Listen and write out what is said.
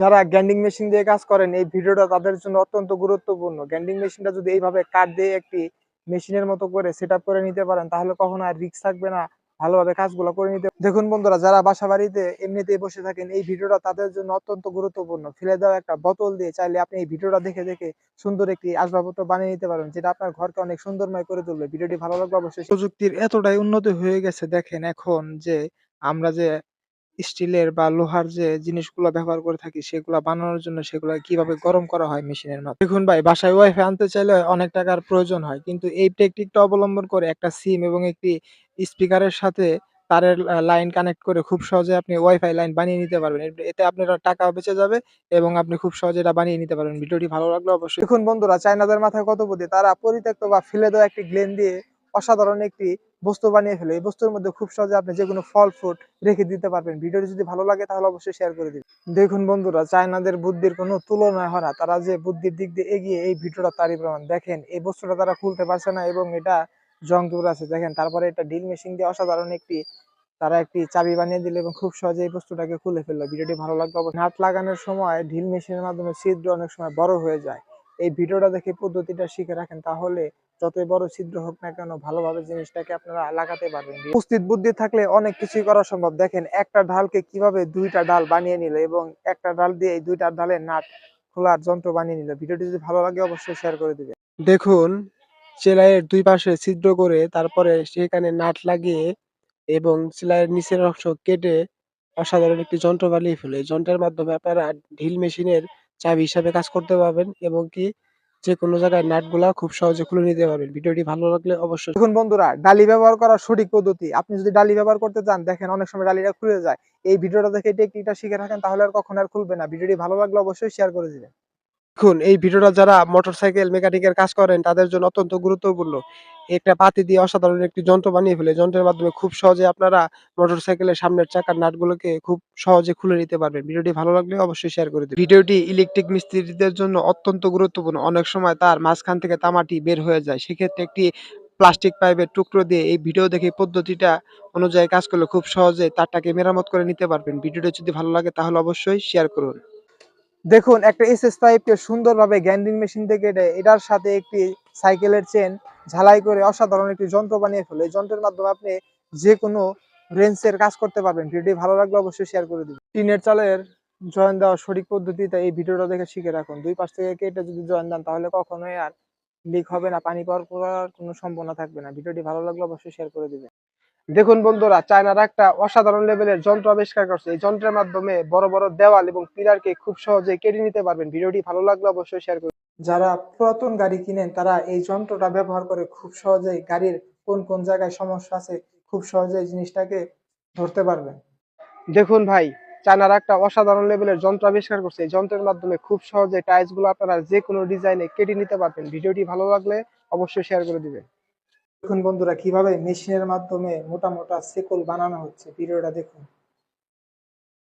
যারা grinding machine দিয়ে কাজ করেন এই ভিডিওটা তাদের জন্য অত্যন্ত গুরুত্বপূর্ণ। গ্রাইন্ডিং মেশিনটা যদি এইভাবে কাঠ দিয়ে একটি মেশিনের মতো করে সেটআপ করে নিতে পারেন তাহলে কখনো আর রিস্ক থাকবে না, ভালোভাবে কাজগুলো করে নিতে। দেখুন বন্ধুরা, যারা বাসা বাড়িতে এমনিতেই বসে থাকেন এই ভিডিওটা তাদের জন্য অত্যন্ত গুরুত্বপূর্ণ। ফেলে দেওয়া একটা বোতল দিয়ে চাইলে আপনি এই ভিডিওটা দেখে দেখে সুন্দর একটি আসবাবপত্র বানিয়ে নিতে পারেন, যেটা আপনার ঘরকে অনেক সুন্দরময় করে তুলবে। ভিডিওটি ভালো লাগলে অবশ্যই। প্রযুক্তির এতটাই উন্নতি হয়ে গেছে, দেখেন এখন যে আমরা যে স্টিলের বা লোহার যে জিনিসগুলো ব্যবহার করে থাকি সেগুলা বানানোর জন্য সেগুলা কিভাবে গরম করা হয় মেশিনের মাধ্যমে। দেখুন ভাই, বাসায় ওয়াইফাই আনতে চাইলে অনেক টাকার প্রয়োজন হয়, কিন্তু এই টেকনিকটা অবলম্বন করে একটা সিম এবং একটি স্পিকারের সাথে তারের লাইন কানেক্ট করে খুব সহজে আপনি ওয়াইফাই লাইন বানিয়ে নিতে পারবেন। এতে আপনার টাকাও বেঁচে যাবে এবং আপনি খুব সহজে এটা বানিয়ে নিতে পারবেন। ভিডিওটি ভালো লাগলে অবশ্যই। দেখুন বন্ধুরা, চায়নাদের মাথায় কত বুদ্ধি, তারা পরিত্যক্ত বা ফেলে দেওয়া একটি গ্লেন দিয়ে অসাধারণ একটি বস্তু বানিয়ে ফেলে। এই বস্তুর মধ্যে খুব সহজে আপনি যেকোনো ফল ফ্রুট রেখে দিতে পারবেন। ভিডিওটি যদি ভালো লাগে তাহলে অবশ্যই শেয়ার করে দিন। দেখুন বন্ধুরা, চায়নাদের বুদ্ধির কোনো তুলনা হয় না। তারা যে বুদ্ধির দিক দিয়ে এগিয়ে এই ভিডিওটা তারই প্রমাণ। দেখেন এই বস্তুটা তারা খুলতে পারছে না এবং এটা জং ধরে আছে। দেখেন তারপরে এটা ড্রিল মেশিন দিয়ে অসাধারণ একটি তারা একটি চাবি বানিয়ে দিল এবং খুব সহজে এই বস্তুটাকে খুলে ফেললো। ভিডিওটি ভালো লাগলে অবশ্যই। নাট লাগানোর সময় ড্রিল মেশিনের মাধ্যমে ছিদ্র অনেক সময় বড় হয়ে যায়। এই ভিডিওটা দেখে পদ্ধতিটা শিখে রাখেন, তাহলে যতই বড় ছিদ্র হোক না কেন ভালোভাবে জিনিসটাকে আপনারা লাগাতে পারবেন। উপস্থিত বুদ্ধি থাকলে অনেক কিছুই করা সম্ভব। দেখেন একটা ঢালকে কিভাবে দুইটা ডাল বানিয়ে নিল এবং একটা ডাল দিয়ে এই দুইটা ডালের নাট খোলার যন্ত্র বানিয়ে নিল। ভিডিওটি যদি ভালো লাগে অবশ্যই শেয়ার করে দিবেন। দেখুন, সেলাইয়ের দুই পাশে ছিদ্র করে তারপরে সেখানে নাট লাগিয়ে এবং সেলাইয়ের নিচের অংশ কেটে অসাধারণ একটি যন্ত্র বানিয়ে ফেলে। এই যন্ত্রের মাধ্যমে আপনারা ড্রিল মেশিনের চাবি হিসাবে কাজ করতে পারবেন এবং কি যেকোনো জায়গায় নাটগুলা খুব সহজে খুলে নিতে পারবেন। ভিডিওটি ভালো লাগলে অবশ্যই। দেখুন বন্ধুরা, ডালি ব্যবহার করার সঠিক পদ্ধতি। আপনি যদি ডালি ব্যবহার করতে চান, দেখেন অনেক সময় ডালিটা খুলে যায়। এই ভিডিওটা দেখে টেকনিকটা শিখে রাখেন, তাহলে আর কখনো আর খুলবে না। ভিডিওটি ভালো লাগলে অবশ্যই শেয়ার করে দিবেন। দেখুন, এই ভিডিওটা যারা মোটরসাইকেল মেকানিকের কাজ করেন তাদের জন্য অত্যন্ত গুরুত্বপূর্ণ। একটা পাতি দিয়ে অসাধারণ একটি যন্ত্র বানিয়ে ফেলে। যন্ত্রের মাধ্যমে খুব সহজে আপনারা মোটরসাইকেলের সামনের চাকার নাটগুলোকে খুব সহজে খুলে নিতে পারবেন। ভিডিওটি ভালো লাগলে অবশ্যই শেয়ার করে দিবেন। ভিডিওটি ইলেকট্রিক মিস্ত্রিদের জন্য অত্যন্ত গুরুত্বপূর্ণ। অনেক সময় তার মাঝখান থেকে তামাটি বের হয়ে যায়। সেক্ষেত্রে একটি প্লাস্টিক পাইপের টুকরো দিয়ে এই ভিডিও দেখে পদ্ধতিটা অনুযায়ী কাজ করলে খুব সহজে তারটাকে মেরামত করে নিতে পারবেন। ভিডিওটি যদি ভালো লাগে তাহলে অবশ্যই শেয়ার করুন। দেখুন, একটা এসএস পাইপকে সুন্দরভাবে গ্রাইন্ডিং মেশিন থেকে এটার সাথে একটি সাইকেলের চেন ঝালাই করে অসাধারণ একটি যন্ত্র বানিয়ে ফেলে। এই যন্ত্রের মাধ্যমে আপনি যে কোনো রেঞ্জের কাজ করতে পারবেন। ভিডিওটি ভালো লাগলে অবশ্যই শেয়ার করে দিবেন। টিনের চালের জয়েন দেওয়ার সঠিক পদ্ধতিতে এই ভিডিওটা দেখে শিখে রাখুন। দুই পাশ থেকে কেটে যদি জয়েন দেন তাহলে কখনোই আর লিক হবে না, পানি পাওয়ার কোনো সম্ভাবনা থাকবে না। ভিডিওটি ভালো লাগলে অবশ্যই শেয়ার করে দিবেন। দেখুন বন্ধুরা, চায়নারা একটা অসাধারণ লেভেলের যন্ত্র আবিষ্কার করছে। এই যন্ত্রের মাধ্যমে বড় বড় দেওয়াল এবং পিলারকে খুব সহজে কেটে নিতে পারবেন। ভিডিওটি ভালো লাগলে অবশ্যই শেয়ার করুন। যারা পুরাতন গাড়ি কিনেন তারা এই যন্ত্রটা ব্যবহার করে খুব সহজেই গাড়ির কোন কোন জায়গায় সমস্যা আছে খুব সহজেই জিনিসটাকে ধরতে পারবেন। দেখুন ভাই, চায়নারা একটা অসাধারণ লেভেলের যন্ত্র আবিষ্কার করছে। এই যন্ত্রের মাধ্যমে খুব সহজে টাইলস গুলো আপনারা যে কোনো ডিজাইনে কেটে নিতে পারবেন। ভিডিওটি ভালো লাগলে অবশ্যই শেয়ার করে দিবেন। দেখুন বন্ধুরা, কিভাবে মেশিনের মাধ্যমে মোটা মোটা শেকল বানানো হচ্ছে, ভিডিওটা দেখুন।